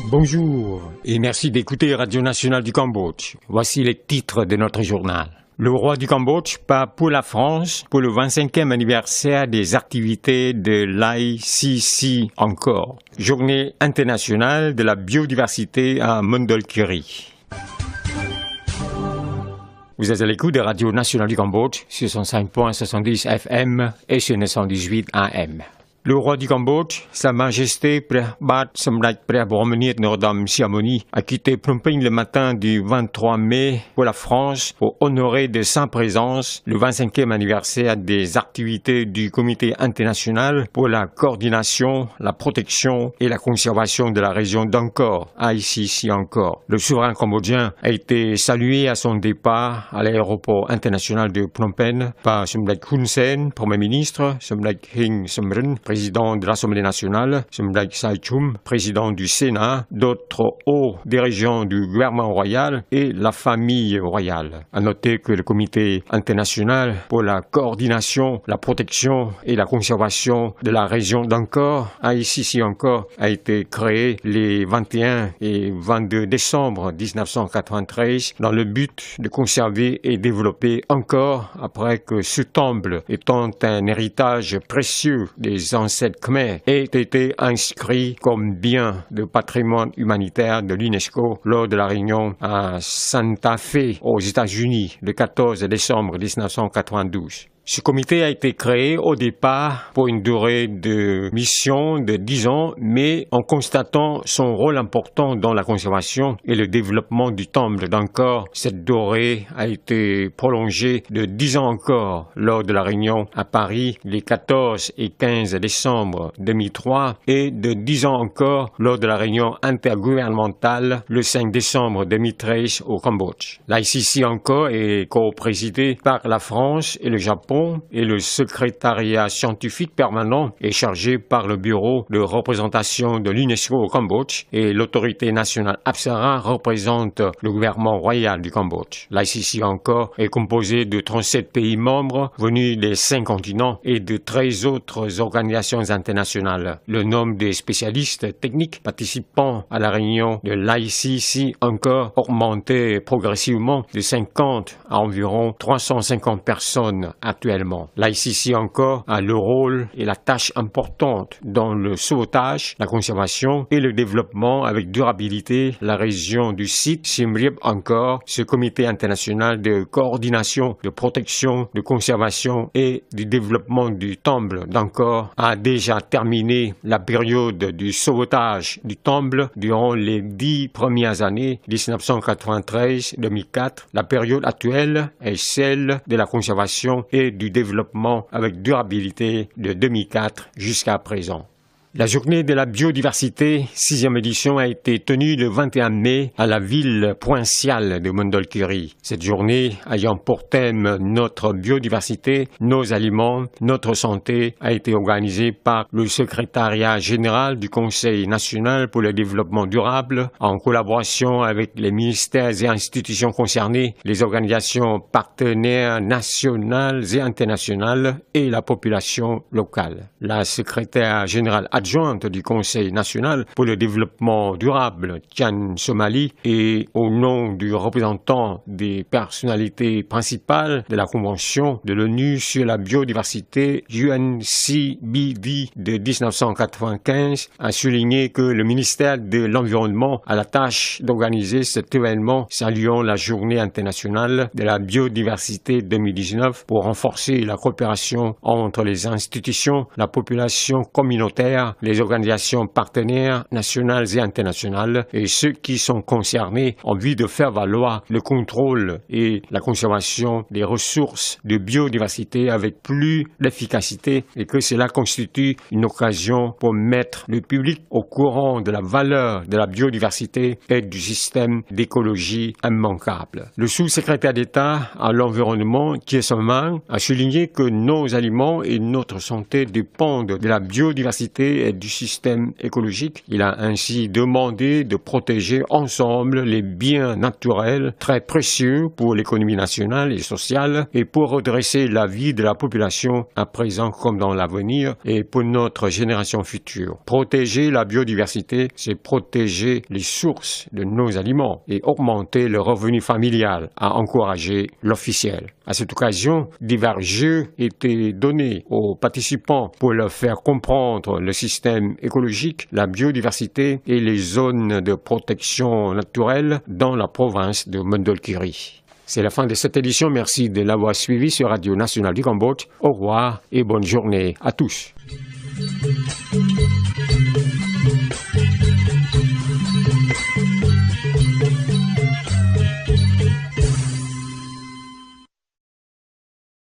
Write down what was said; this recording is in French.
Bonjour et merci d'écouter Radio Nationale du Cambodge. Voici les titres de notre journal. Le roi du Cambodge part pour la France pour le 25e anniversaire des activités de l'ICC encore. Journée internationale de la biodiversité à Mondulkiri. Vous êtes à l'écoute de Radio Nationale du Cambodge sur 105.70 FM et sur 918 AM. Le roi du Cambodge, Sa Majestéព្រះបាទសម្ដេចព្រះបរមនាថនរោត្តម Sihamoni, a quitté Phnom Penh le matin du 23 mai pour la France pour honorer de sa présence le 25e anniversaire des activités du Comité international pour la coordination, la protection et la conservation de la région d'Angkor, ICC encore. Le souverain cambodgien a été salué à son départ à l'aéroport international de Phnom Penh par Somdech Hun Sen, Premier ministre, Somdech Heng Samrin, président de l'Assemblée nationale, Somdech Say Chum, président du Sénat, d'autres hauts dirigeants du gouvernement royal et la famille royale. À noter que le Comité international pour la coordination, la protection et la conservation de la région d'Angkor, ICC encore, a été créé les 21 et 22 décembre 1993 dans le but de conserver et développer Angkor après que ce temple, étant un héritage précieux des ancêtres khmers, ait été inscrit comme bien de patrimoine humanitaire de l'UNESCO lors de la réunion à Santa Fe aux États-Unis le 14 décembre 1992. Ce comité a été créé au départ pour une durée de mission de 10 ans, mais en constatant son rôle important dans la conservation et le développement du temple d'Angkor, cette durée a été prolongée de 10 ans encore lors de la réunion à Paris les 14 et 15 décembre 2003 et de 10 ans encore lors de la réunion intergouvernementale le 5 décembre 2013 au Cambodge. L'ICC encore est co-présidé par la France et le Japon, et le secrétariat scientifique permanent est chargé par le bureau de représentation de l'UNESCO au Cambodge et l'autorité nationale Apsara représente le gouvernement royal du Cambodge. L'ICC encore est composé de 37 pays membres venus des 5 continents et de 13 autres organisations internationales. Le nombre des spécialistes techniques participant à la réunion de l'ICC encore augmenté progressivement de 50 à environ 350 personnes actuellement. L'ICC encore a le rôle et la tâche importante dans le sauvetage, la conservation et le développement avec durabilité la région du site Siem Reap encore. Ce comité international de coordination, de protection, de conservation et du développement du temple d'Angkor a déjà terminé la période du sauvetage du temple durant les 10 premières années 1993-2004. La période actuelle est celle de la conservation et du développement avec durabilité de 2004 jusqu'à présent. La journée de la biodiversité, 6e édition, a été tenue le 21 mai à la ville provinciale de Mondulkiri. Cette journée, ayant pour thème notre biodiversité, nos aliments, notre santé, a été organisée par le secrétariat général du Conseil national pour le développement durable, en collaboration avec les ministères et institutions concernées, les organisations partenaires nationales et internationales et la population locale. La secrétaire générale adjointe du Conseil national pour le développement durable, Tian Somali, et au nom du représentant des personnalités principales de la Convention de l'ONU sur la biodiversité UNCBD de 1995, a souligné que le ministère de l'Environnement a la tâche d'organiser cet événement, saluant la Journée internationale de la biodiversité 2019 pour renforcer la coopération entre les institutions, la population communautaire, les organisations partenaires nationales et internationales et ceux qui sont concernés en vue de faire valoir le contrôle et la conservation des ressources de biodiversité avec plus d'efficacité et que cela constitue une occasion pour mettre le public au courant de la valeur de la biodiversité et du système d'écologie immanquable. Le sous-secrétaire d'État à l'environnement, Kiesomang, a souligné que nos aliments et notre santé dépendent de la biodiversité et du système écologique. Il a ainsi demandé de protéger ensemble les biens naturels très précieux pour l'économie nationale et sociale et pour redresser la vie de la population à présent comme dans l'avenir et pour notre génération future. Protéger la biodiversité, c'est protéger les sources de nos aliments et augmenter le revenu familial, a encouragé l'officiel. À cette occasion, divers jeux étaient donnés aux participants pour leur faire comprendre le système écologique, la biodiversité et les zones de protection naturelle dans la province de Mondulkiri. C'est la fin de cette édition. Merci de l'avoir suivi sur Radio Nationale du Cambodge. Au revoir et bonne journée à tous.